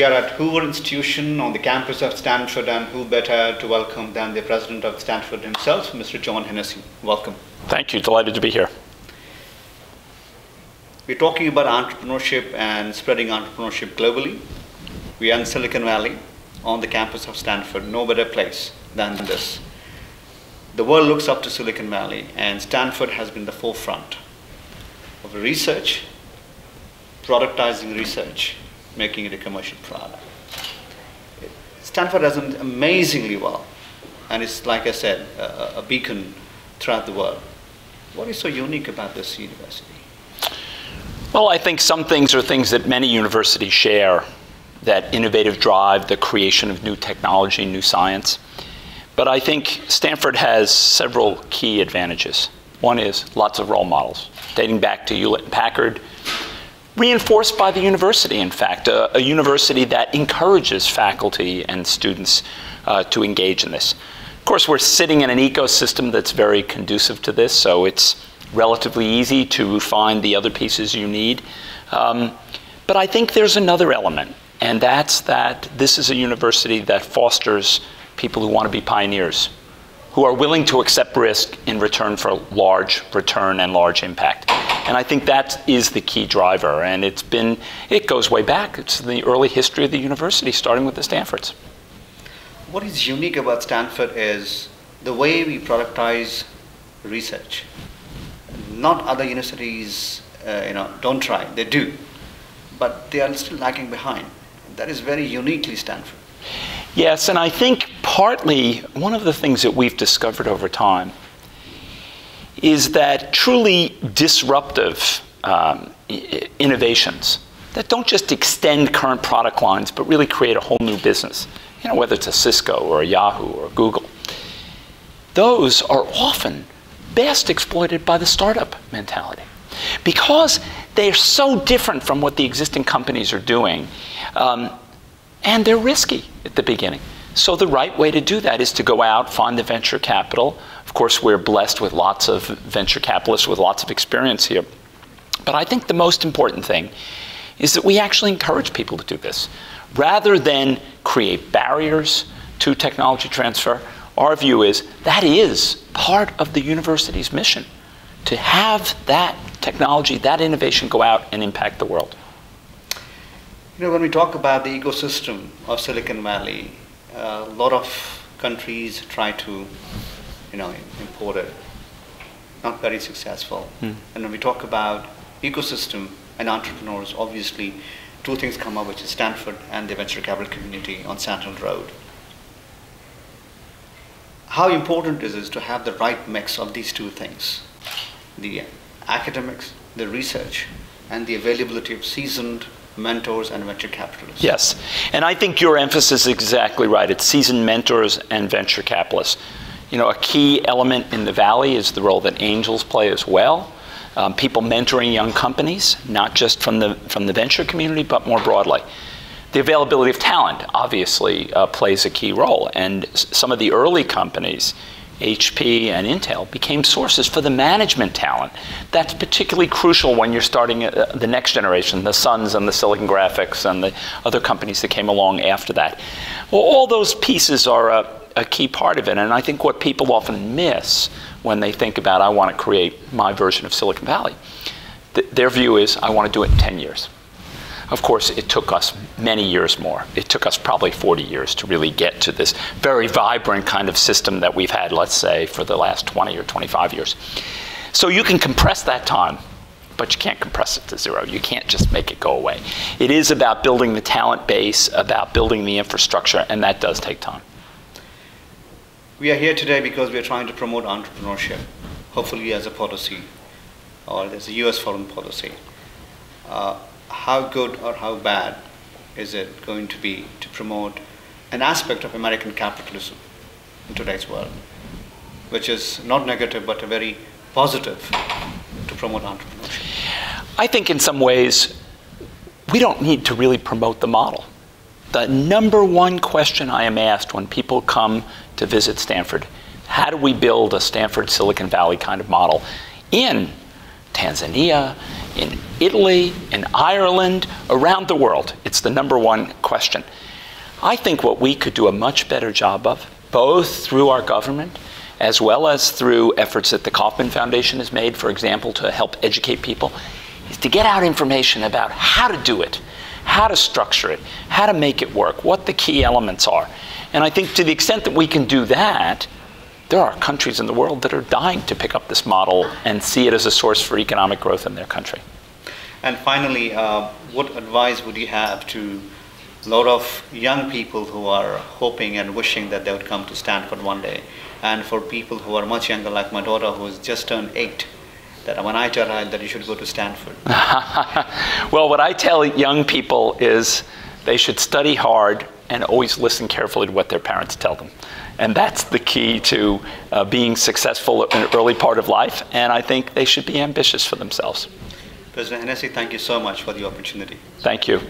We are at Hoover Institution on the campus of Stanford, and who better to welcome than the president of Stanford himself, Mr. L Hennessy. Welcome. Thank you. Delighted to be here. We're talking about entrepreneurship and spreading entrepreneurship globally. We are in Silicon Valley on the campus of Stanford. No better place than this. The world looks up to Silicon Valley, and Stanford has been the forefront of research, productizing research, making it a commercial product. Stanford has done amazingly well, and it's, like I said, a beacon throughout the world. What is so unique about this university? Well, I think some things are things that many universities share, that innovative drive, the creation of new technology, new science. But I think Stanford has several key advantages. One is lots of role models, dating back to Hewlett and Packard, reinforced by the university, in fact, a university that encourages faculty and students to engage in this. Of course, we're sitting in an ecosystem that's very conducive to this, so it's relatively easy to find the other pieces you need. But I think there's another element, and that's that this is a university that fosters people who want to be pioneers, who are willing to accept risk in return for large return and large impact. And I think that is the key driver, and it goes way back. It's the early history of the university, starting with the Stanfords. What is unique about Stanford is the way we productize research. Not other universities, don't try. They do, but they are still lagging behind. That is very uniquely Stanford. Yes, and I think partly one of the things that we've discovered over time is that truly disruptive innovations that don't just extend current product lines, but really create a whole new business, whether it's a Cisco or a Yahoo or a Google, those are often best exploited by the startup mentality, because they're so different from what the existing companies are doing, and they're risky at the beginning. So the right way to do that is to go out, find the venture capital. Of course, we're blessed with lots of venture capitalists with lots of experience here. But I think the most important thing is that we actually encourage people to do this. Rather than create barriers to technology transfer, our view is that is part of the university's mission, to have that technology, that innovation go out and impact the world. When we talk about the ecosystem of Silicon Valley, a lot of countries try to, import it. Not very successful. And when we talk about ecosystem and entrepreneurs, obviously, two things come up, which is Stanford and the venture capital community on Sentinel Road. How important is it to have the right mix of these two things? The academics, the research, and the availability of seasoned mentors and venture capitalists. Yes, and I think your emphasis is exactly right. It's seasoned mentors and venture capitalists. A key element in the Valley is the role that angels play as well. People mentoring young companies, not just from the venture community, but more broadly. The availability of talent obviously plays a key role, and some of the early companies, HP and Intel, became sources for the management talent. That's particularly crucial when you're starting the next generation, the Suns and the Silicon Graphics and the other companies that came along after that. Well, all those pieces are a key part of it, and I think what people often miss when they think about, I want to create my version of Silicon Valley, their view is, I want to do it in 10 years. Of course, it took us many years more. It took us probably 40 years to really get to this very vibrant kind of system that we've had, let's say, for the last 20 or 25 years. So you can compress that time, but you can't compress it to zero. You can't just make it go away. It is about building the talent base, about building the infrastructure, and that does take time. We are here today because we are trying to promote entrepreneurship, hopefully as a policy, or as a US foreign policy. How good or how bad is it going to be to promote an aspect of American capitalism in today's world, which is not negative but a very positive to promote entrepreneurship? I think in some ways we don't need to really promote the model. The number one question I am asked when people come to visit Stanford, how do we build a Stanford Silicon Valley kind of model in Tanzania, in Italy, in Ireland, around the world. It's the #1 question. I think what we could do a much better job of, both through our government as well as through efforts that the Kauffman Foundation has made, for example, to help educate people, is to get out information about how to do it, how to structure it, how to make it work, what the key elements are. And I think to the extent that we can do that, there are countries in the world that are dying to pick up this model and see it as a source for economic growth in their country. And finally, what advice would you have to a lot of young people who are hoping and wishing that they would come to Stanford one day, and for people who are much younger, like my daughter who has just turned 8, that when I tell her that you should go to Stanford? Well, what I tell young people is they should study hard and always listen carefully to what their parents tell them. And that's the key to being successful in the early part of life, and I think they should be ambitious for themselves. President Hennessy, thank you so much for the opportunity. Thank you.